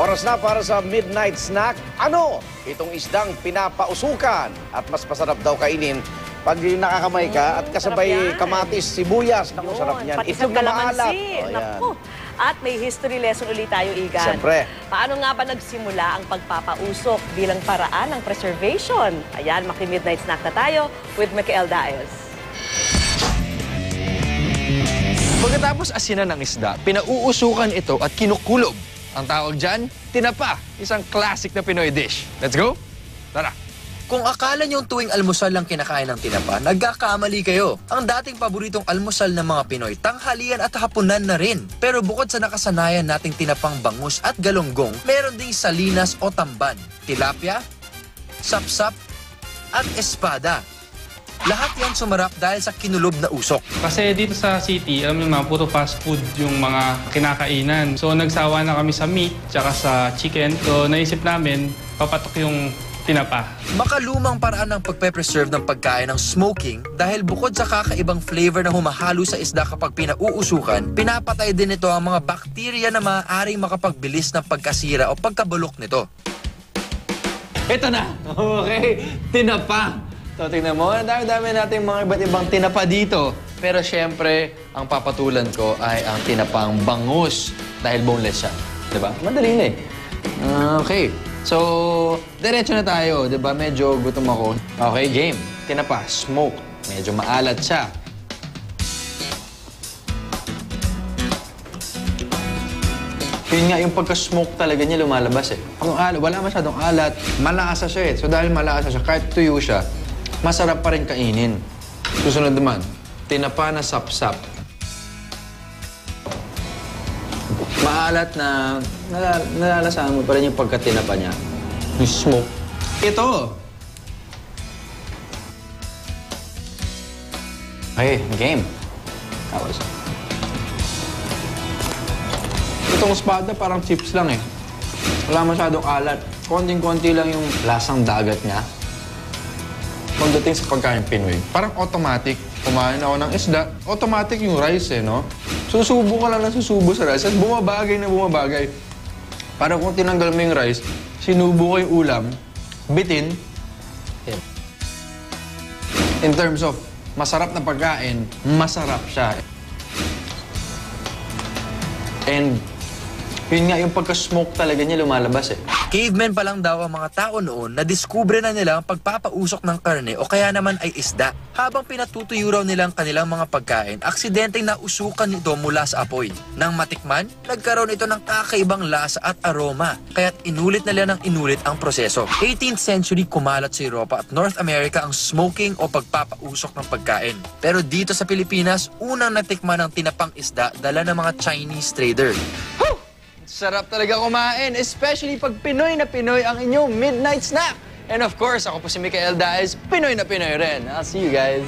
Oras na para sa midnight snack. Ano? Itong isdang pinapausukan at mas masarap daw kainin pag nakakamay ka at kasabay kamatis, sibuyas. Naku, sarap niyan. Pati Itlog sa na maalat. kalamansi. Oh, yan. Naku. At may history lesson ulit tayo, Igan. Siyempre. Paano nga ba nagsimula ang pagpapausok bilang paraan ng preservation? Ayan, maki-midnight snack na tayo with Michael Daez. Pagkatapos asinan ng isda, pinauusukan ito at kinukulob. Ang tawag dyan, tinapa. Isang classic na Pinoy dish. Let's go? Tara! Kung akala niyong tuwing almusal lang kinakain ng tinapa, nagkakamali kayo. Ang dating paboritong almusal ng mga Pinoy, tanghalian at hapunan na rin. Pero bukod sa nakasanayan nating tinapang bangus at galonggong, meron ding salinas o tamban, tilapia, sapsap, at espada. Lahat yan sumarap dahil sa kinulob na usok. Kasi dito sa city, alam niyo naman, puro fast food yung mga kinakainan. So nagsawa na kami sa meat, tsaka sa chicken. So naisip namin, papatok yung tinapa. Makalumang paraan ng pagpe-preserve ng pagkain ng smoking dahil bukod sa kakaibang flavor na humahalo sa isda kapag pinauusukan, pinapatay din ito ang mga bakterya na maaaring makapagbilis ng pagkasira o pagkabulok nito. Ito na! Okay, tinapa! So, tingnan mo, ang dami-dami natin mga iba't ibang tinapa dito. Pero syempre, ang papatulan ko ay ang tinapang bangus dahil boneless siya. Diba? Madali na eh. Okay. So, diretso na tayo, di ba? Medyo gutom ako. Okay, game. Tinapa, smoke. Medyo maalat siya. Yun nga, yung pagka-smoke talaga niya lumalabas eh. Ang alat, wala masyadong alat. Malasa siya eh. So, dahil malasa siya, kahit tuyo siya, masarap pa rin kainin. Susunod naman, tinapa na sapsap. Maalat na nalalasahan mo pa rin yung pagkatinapa niya. Yung smoke. Ito! Okay, game. Tapos. Itong espada parang chips lang eh. Wala masyadong alat. Konting-konti lang yung lasang dagat niya. Pagdating sa pagkain Pinoy, parang automatic. Kumain ako ng isda, automatic yung rice eh, no? Susubo ka lang na susubo sa rice at bumabagay na bumabagay. Parang kung tinanggal mo yung rice, sinubo ko yung ulam, bitin. In terms of masarap na pagkain, masarap siya. And yun nga, yung pagka-smoke talaga niya lumalabas eh. Cavemen pa lang daw ang mga tao noon na diskubre na nila ang pagpapausok ng karne o kaya naman ay isda. Habang pinatutuyo raw nila ang kanilang mga pagkain, aksidenteng nausukan nito mula sa apoy. Nang matikman, nagkaroon ito ng kakaibang lasa at aroma, kaya't inulit nila ng inulit ang proseso. 18th century kumalat sa Europa at North America ang smoking o pagpapausok ng pagkain. Pero dito sa Pilipinas, unang natikman ng tinapang isda dala ng mga Chinese trader. Sarap talaga kumain, especially pag Pinoy na Pinoy ang inyong midnight snack. And of course, ako po si Michael Daez, Pinoy na Pinoy rin. I'll see you guys.